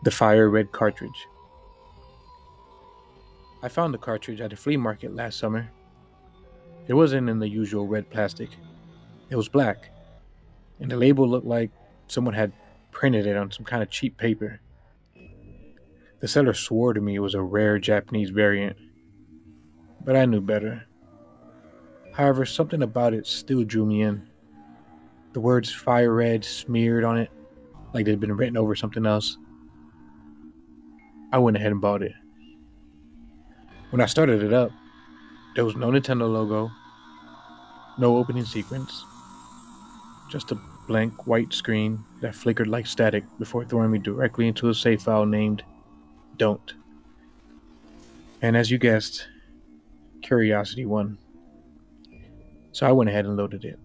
The Fire Red Cartridge. I found the cartridge at a flea market last summer. It wasn't in the usual red plastic. It was black, and the label looked like someone had printed it on some kind of cheap paper. The seller swore to me it was a rare Japanese variant, but I knew better. However, something about it still drew me in. The words Fire Red smeared on it like they'd been written over something else. I went ahead and bought it. When I started it up, there was no Nintendo logo, no opening sequence, just a blank white screen that flickered like static before throwing me directly into a save file named Don't. And as you guessed, curiosity won. So I went ahead and loaded it.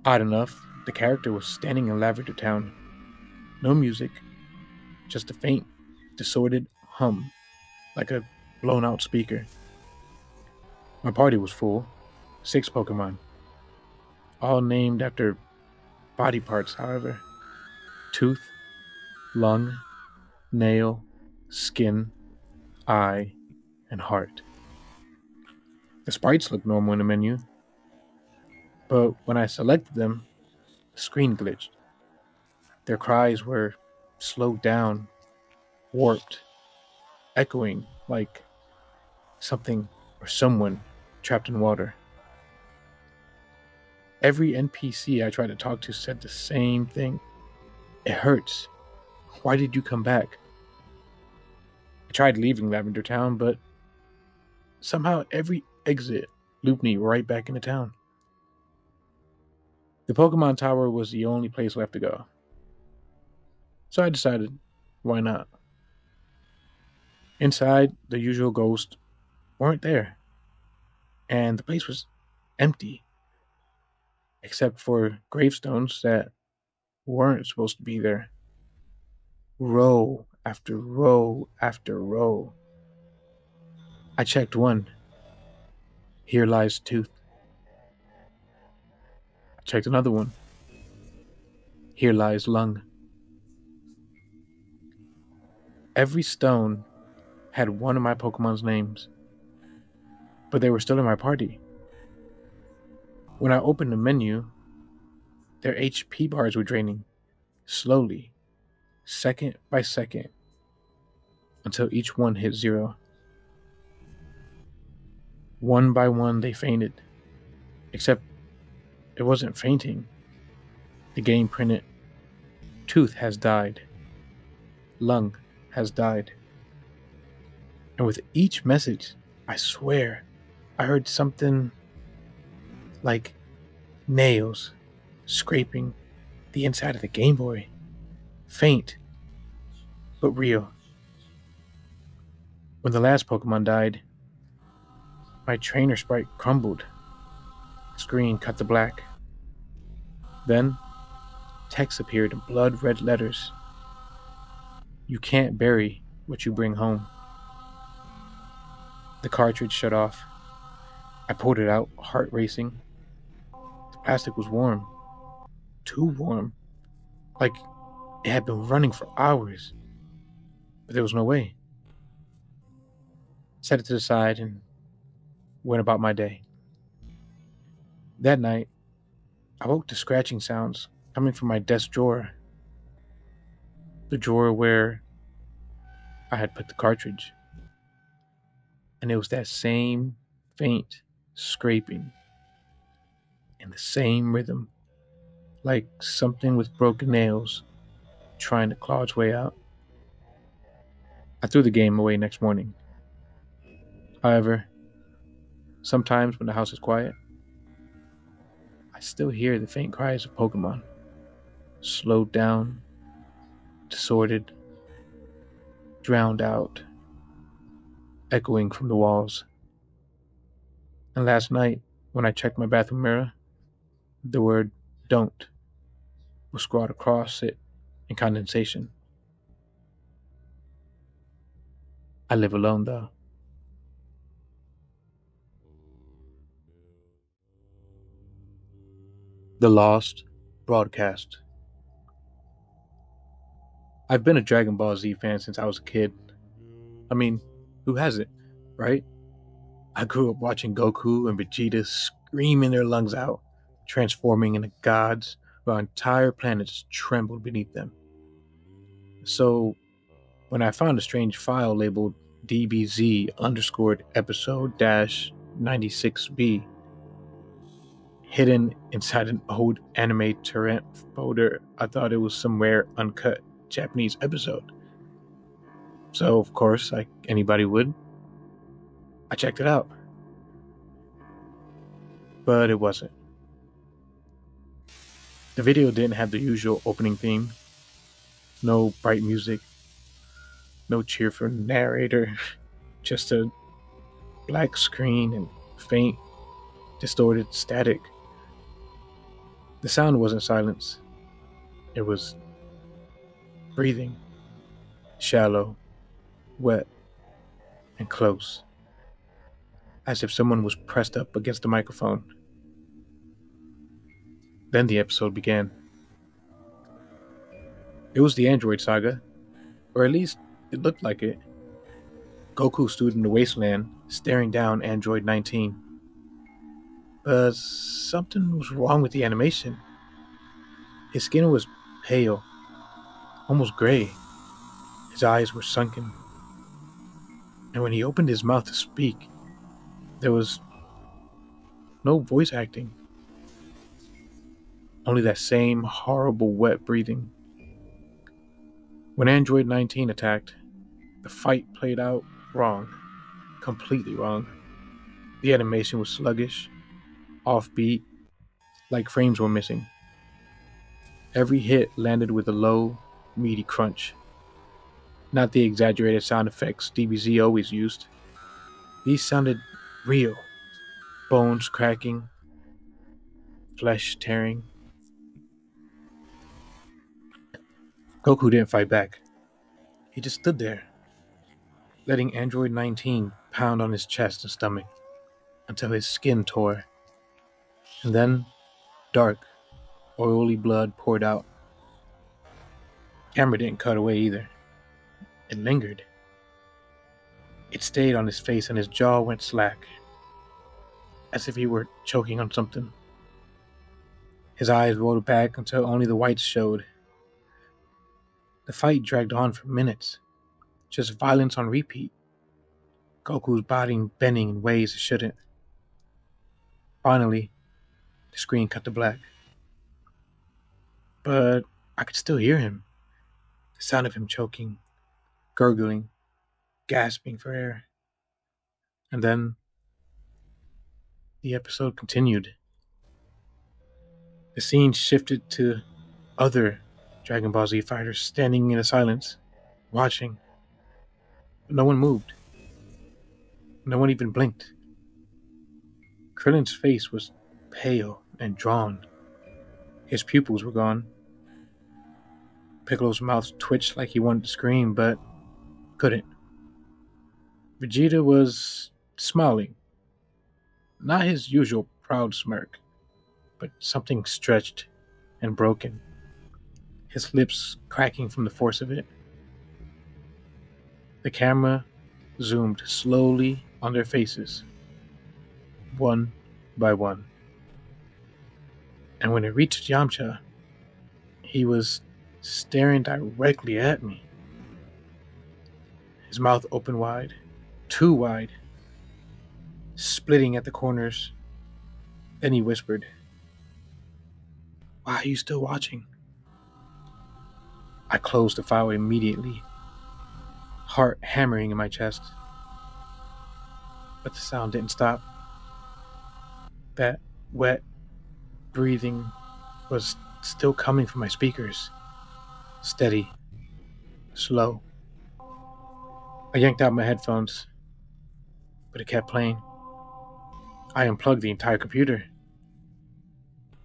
Odd enough, the character was standing in Lavender Town. No music, just a faint, distorted hum, like a blown out speaker. My party was full, 6 Pokemon, all named after body parts, however: tooth, lung, nail, skin, eye, and heart. The sprites looked normal in the menu, but when I selected them, the screen glitched. Their cries were slowed down, warped, echoing like something or someone trapped in water. Every NPC I tried to talk to said the same thing. It hurts. Why did you come back? I tried leaving Lavender Town, but somehow every exit looped me right back into town. The Pokemon Tower was the only place left to go. So I decided, why not? Inside, the usual ghosts weren't there, and the place was empty, except for gravestones that weren't supposed to be there. Row after row after row. I checked one. Here lies tooth. I checked another one. Here lies lung. Every stone had one of my Pokemon's names, but they were still in my party. When I opened the menu, their HP bars were draining, slowly, second by second, until each one hit 0. One by one they fainted, except it wasn't fainting. The game printed, "Tooth has died. Lung has died." And with each message, I swear, I heard something like nails scraping the inside of the Game Boy. Faint, but real. When the last Pokemon died, my trainer sprite crumbled. The screen cut to black. Then, text appeared in blood red letters. You can't bury what you bring home. The cartridge shut off. I pulled it out, heart racing. The plastic was warm. Too warm. Like it had been running for hours. But there was no way. Set it to the side and went about my day. That night, I woke to scratching sounds coming from my desk drawer. The drawer where I had put the cartridge. And it was that same faint scraping in the same rhythm, like something with broken nails trying to claw its way out. I threw the game away next morning. However, sometimes when the house is quiet, I still hear the faint cries of Pokemon, slowed down, distorted, drowned out, echoing from the walls. And last night, when I checked my bathroom mirror, the word "don't" was scrawled across it in condensation. I live alone, though. The Lost Broadcast. I've been a Dragon Ball Z fan since I was a kid. I mean, who hasn't, right? I grew up watching Goku and Vegeta screaming their lungs out, transforming into gods while entire planets trembled beneath them. So, when I found a strange file labeled DBZ underscored episode dash 96B hidden inside an old anime torrent folder, I thought it was some rare uncut Japanese episode. So, of course, like anybody would, I checked it out. But it wasn't. The video didn't have the usual opening theme. No bright music, no cheerful narrator, just a black screen and faint, distorted static. The sound wasn't silence, it was breathing, shallow, wet, and close, as if someone was pressed up against the microphone. Then the episode began. It was the Android saga, or at least it looked like it. Goku stood in the wasteland, staring down Android 19. But something was wrong with the animation. His skin was pale, almost gray. His eyes were sunken. And when he opened his mouth to speak, there was no voice acting. Only that same horrible wet breathing. When Android 19 attacked, the fight played out wrong. Completely wrong. The animation was sluggish, offbeat, like frames were missing. Every hit landed with a low, meaty crunch. Not the exaggerated sound effects DBZ always used. These sounded real. Bones cracking, flesh tearing. Goku didn't fight back. He just stood there, letting Android 19 pound on his chest and stomach until his skin tore. And then, dark, oily blood poured out. Camera didn't cut away either. It lingered. It stayed on his face and his jaw went slack, as if he were choking on something. His eyes rolled back until only the whites showed. The fight dragged on for minutes, just violence on repeat. Goku's body bending in ways it shouldn't. Finally, the screen cut to black. But I could still hear him. The sound of him choking, gurgling, gasping for air. And then the episode continued. The scene shifted to other Dragon Ball Z fighters standing in the silence, watching. But no one moved. No one even blinked. Krillin's face was pale and drawn. His pupils were gone. Piccolo's mouth twitched like he wanted to scream, but couldn't. Vegeta was smiling. Not his usual proud smirk, but something stretched and broken, his lips cracking from the force of it. The camera zoomed slowly on their faces, one by one. And when it reached Yamcha, he was staring directly at me. His mouth open wide, too wide, splitting at the corners. Then he whispered, "Why are you still watching?" I closed the file immediately, heart hammering in my chest. But the sound didn't stop. That wet breathing was still coming from my speakers. Steady, slow. I yanked out my headphones, but it kept playing. I unplugged the entire computer.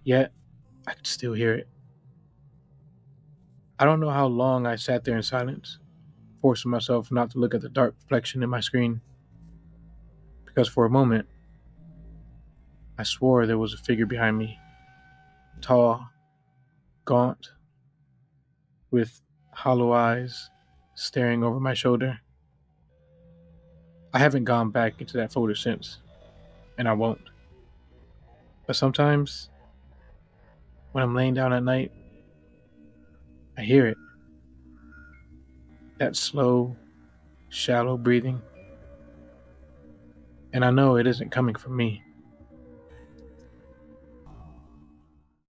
Yet, I could still hear it. I don't know how long I sat there in silence, forcing myself not to look at the dark reflection in my screen. Because for a moment, I swore there was a figure behind me. Tall, gaunt, with hollow eyes staring over my shoulder. I haven't gone back into that folder since, and I won't. But sometimes, when I'm laying down at night, I hear it. That slow, shallow breathing. And I know it isn't coming from me.